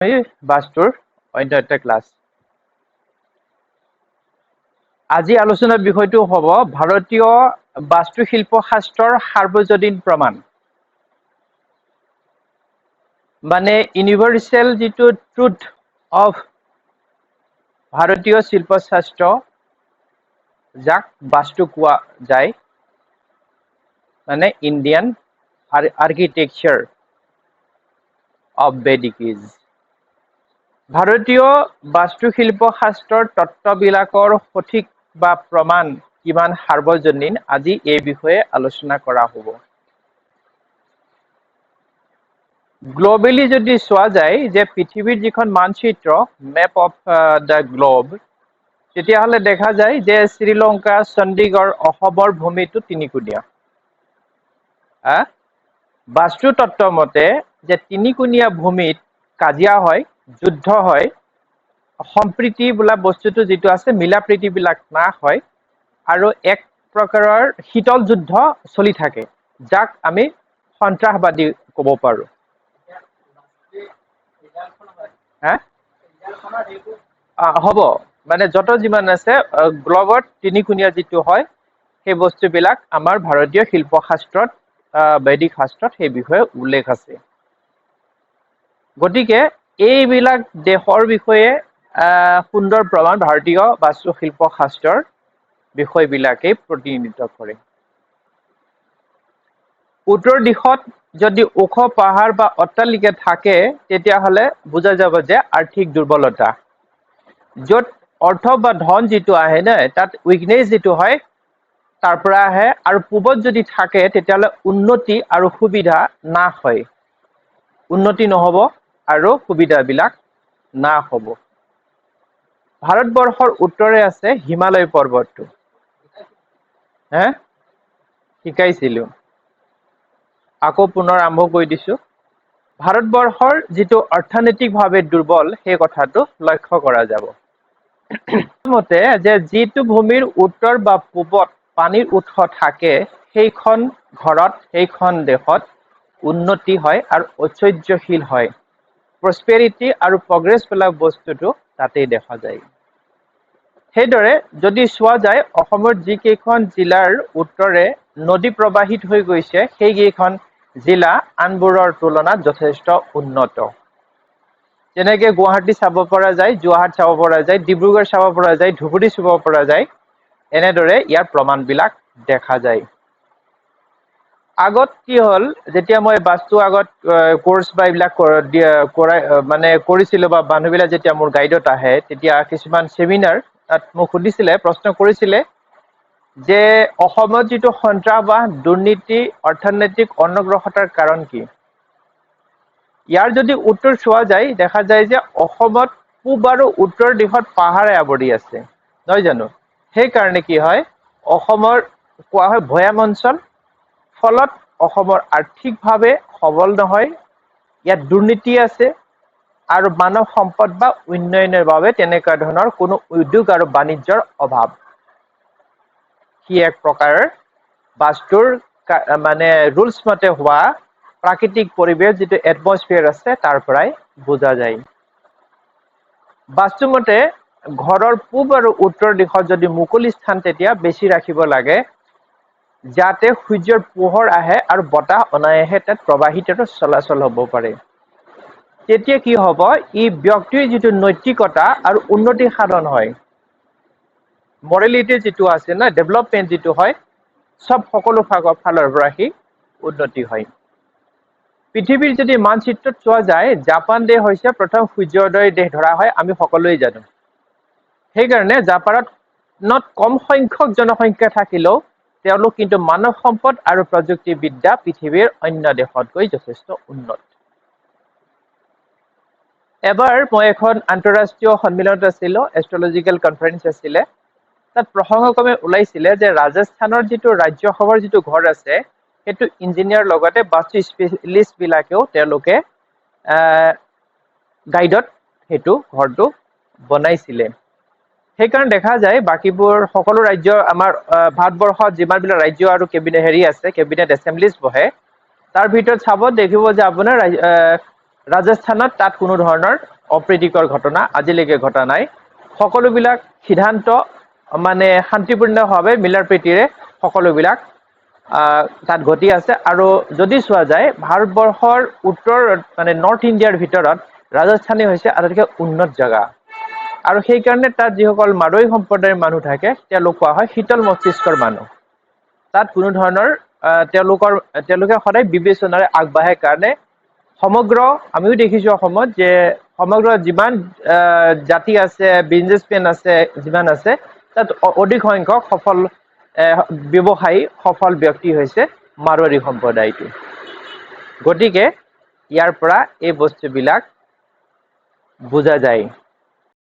বাস্তুৰ অন্য এটা ক্লাছ। আজি আলোচনাৰ বিষয়টো হ'ব ভাৰতীয় বাস্তুশিল্প শাস্ত্ৰৰ সাৰ্বজনীন প্ৰমাণ। মানে ইউনিভাৰ্চেল যিটো ট্ৰুথ অফ ভাৰতীয় শিল্পশাস্ত্ৰ, যাক বাস্তু কোৱা যায়, মানে Indian architecture of Vedic age. ভাৰতীয় বাস্তুশিল্প শাস্ত্ৰৰ তত্ত্ববিলাকৰ সঠিক বা প্ৰমাণ কিমান সাৰ্বজনীন, আজি এই বিষয়ে আলোচনা কৰা হ'ব। গ্ল'বেলি যদি চোৱা যায় যে পৃথিৱীৰ যিখন মানচিত্ৰ মেপ অফ দ্য গ্ল'ব, তেতিয়াহ'লে দেখা যায় যে শ্ৰীলংকা, চণ্ডীগড়, অসমৰ ভূমিটো তিনিকুণীয়া। বাস্তুতত্ত্ব মতে যে তিনিকুণীয়া ভূমিত কাজিয়া হয়, যুদ্ধ হয়, সম্প্ৰীতি বোলা বস্তুটো যিটো আছে, মিলা প্ৰীতিবিলাক নাশ হয়, আৰু এক প্ৰকাৰৰ শীতল যুদ্ধ চলি থাকে, যাক আমি সন্ত্ৰাসবাদী ক'ব পাৰোঁ। হ'ব, মানে যত যিমান আছে গ্ল'বত তিনিকুণীয়া যিটো হয়, সেই বস্তুবিলাক আমাৰ ভাৰতীয় শিল্পশাস্ত্ৰত, বৈদিক শাস্ত্ৰত সেই বিষয়ে উল্লেখ আছে। গতিকে এইবিলাক দেশৰ বিষয়ে সুন্দৰ প্ৰমাণ ভাৰতীয় বাস্তুশিল্প শাস্ত্ৰৰ বিষয়বিলাকেই প্ৰতিনিধিত্ব কৰে। উত্তৰ দিশত যদি ওখ পাহাৰ বা অট্টালিকা থাকে, তেতিয়াহ'লে বুজা যাব যে আৰ্থিক দুৰ্বলতা। য'ত অৰ্থ বা ধন যিটো আহে ন, তাত উইকনেছ যিটো হয় তাৰ পৰা আহে, আৰু পূবত যদি থাকে তেতিয়াহ'লে উন্নতি আৰু সুবিধা নাশ হয়। উন্নতি নহ'ব আৰু সুবিধাবিলাক নাশ হ'ব। ভাৰতবৰ্ষৰ উত্তৰে আছে হিমালয় পৰ্বতটো। শিকাইছিলোঁ, আকৌ পুনৰ আৰম্ভ কৰি দিছোঁ। ভাৰতবৰ্ষৰ যিটো অৰ্থনৈতিকভাৱে দুৰ্বল, সেই কথাটো লক্ষ্য কৰা যাব। মতে যে যিটো ভূমিৰ উত্তৰ বা পূবত পানীৰ উৎস থাকে, সেইখন ঘৰত, সেইখন দেশত উন্নতি হয় আৰু ঐশ্বৰ্যশীল হয়। প্ৰস্পেৰিটি আৰু প্ৰগ্ৰেছ বোলা বস্তুটো তাতেই দেখা যায়। সেইদৰে যদি চোৱা যায়, অসমৰ যিকেইখন জিলাৰ উত্তৰে নদী প্ৰবাহিত হৈ গৈছে, সেইকেইখন জিলা আনবোৰৰ তুলনাত যথেষ্ট উন্নত। যেনেকে গুৱাহাটী চাব পৰা যায়, যোৰহাট চাব পৰা যায়, ডিব্ৰুগড় চাব পৰা যায়, ধুবুৰী চাব পৰা যায়, এনেদৰে ইয়াৰ প্ৰমাণবিলাক দেখা যায়। আগত কি হ'ল, যেতিয়া মই বাস্তু আগত কোৰ্চ বা এইবিলাক কৰিছিলোঁ, বা মানুহবিলাক যেতিয়া মোৰ গাইডত আহে, তেতিয়া কিছুমান চেমিনাৰ তাত মোক সুধিছিলে, প্ৰশ্ন কৰিছিলে যে অসমত যিটো সন্ত্ৰাসবাদ, দুৰ্নীতি, অৰ্থনৈতিক অনগ্ৰসতাৰ কাৰণ কি? ইয়াৰ যদি উত্তৰ চোৱা যায়, দেখা যায় যে অসমত পূব আৰু উত্তৰ দিশত পাহাৰে আৱৰি আছে, নহয় জানো? সেইকাৰণে কি হয়, অসমৰ কোৱা হয় ভৈয়াম অঞ্চল। ফলত অসমৰ আৰ্থিকভাৱে সবল নহয়, ইয়াত দুৰ্নীতি আছে, আৰু মানৱ সম্পদ বা উন্নয়নৰ বাবে তেনেকুৱা ধৰণৰ কোনো উদ্যোগ আৰু বাণিজ্যৰ অভাৱ। সি এক প্ৰকাৰৰ বাস্তুৰ মানে ৰুলছ মতে হোৱা প্ৰাকৃতিক পৰিৱেশ, যিটো এটমস্ফিয়াৰ আছে, তাৰ পৰাই বুজা যায়। বাস্তুমতে ঘৰৰ পূব আৰু উত্তৰ দিশত যদি মুকলি স্থান তেতিয়া বেছি ৰাখিব লাগে, যাতে সূৰ্যৰ পোহৰ আহে আৰু বতাহ অনায়াসে তাত প্ৰবাহিত চলাচল হ'ব পাৰে। তেতিয়া কি হ'ব, ই ব্যক্তিৰ যিটো নৈতিকতা আৰু উন্নতি সাধন হয়। মৰেলিটি যিটো আছে না, ডেভেলপমেণ্ট যিটো হয়, সকলো ফালৰ পৰা সি উন্নতি হয়। পৃথিৱীৰ যদি মানচিত্ৰত চোৱা যায়, জাপান দেশ হৈছে প্ৰথম সূৰ্যোদয় দেশ ধৰা হয়, আমি সকলোৱে জানো। সেইকাৰণে জাপানত কম সংখ্যক জনসংখ্যা থাকিলেও তেওঁলোক কিন্তু মানৱ সম্পদ আৰু প্ৰযুক্তিবিদ্যা পৃথিৱীৰ অন্য দেশতকৈ যথেষ্ট উন্নত। এবাৰ মই এখন আন্তঃৰাষ্ট্ৰীয় সন্মিলনত আছিলোঁ, এষ্ট্ৰলজিকেল কনফাৰেন্স আছিলে। তাত প্ৰসংগক্ৰমে ওলাইছিলে যে ৰাজস্থানৰ যিটো ৰাজ্যসভাৰ যিটো ঘৰ আছে, সেইটো ইঞ্জিনিয়াৰ লগতে বাস্তু স্পেচিয়েলিষ্ট বিলাকেও তেওঁলোকে গাইডত সেইটো ঘৰটো বনাইছিলে। সেইকাৰণে দেখা যায় বাকীবোৰ সকলো ৰাজ্য, আমাৰ ভাৰতবৰ্ষত যিমানবিলাক ৰাজ্য আৰু কেবিনেট আছে, কেবিনেট এছেম্বলিজ বহে, তাৰ ভিতৰত চাব দেখিব যে আপোনাৰ ৰাজস্থানত তাত কোনো ধৰণৰ অপ্ৰীতিকৰ ঘটনা আজিলৈকে ঘটা নাই। সকলোবিলাক সিদ্ধান্ত মানে শান্তিপূৰ্ণভাৱে মিলাৰ প্ৰীতিৰে সকলোবিলাক তাত ঘটি আছে। আৰু যদি চোৱা যায় ভাৰতবৰ্ষৰ উত্তৰ মানে নৰ্থ ইণ্ডিয়াৰ ভিতৰত ৰাজস্থানী হৈছে আটাইতকৈ উন্নত জেগা। আৰু সেইকাৰণে তাত যিসকল মাৰোৱাৰী সম্প্ৰদায়ৰ মানুহ থাকে তেওঁলোক কোৱা হয় শীতল মস্তিষ্কৰ মানুহ। তাত কোনো ধৰণৰ তেওঁলোকে সদায় বিবেচনাৰে আগবাঢ়ে কাৰণে সমগ্ৰ আমিও দেখিছোঁ অসমত যে সমগ্ৰ যিমান জাতি আছে, বিজনেছমেন আছে, যিমান আছে তাত অধিক সংখ্যক সফল ব্যৱসায়ী সফল ব্যক্তি হৈছে মাৰোৱাৰী সম্প্ৰদায়টো। গতিকে ইয়াৰ পৰা এই বস্তুবিলাক বুজা যায়।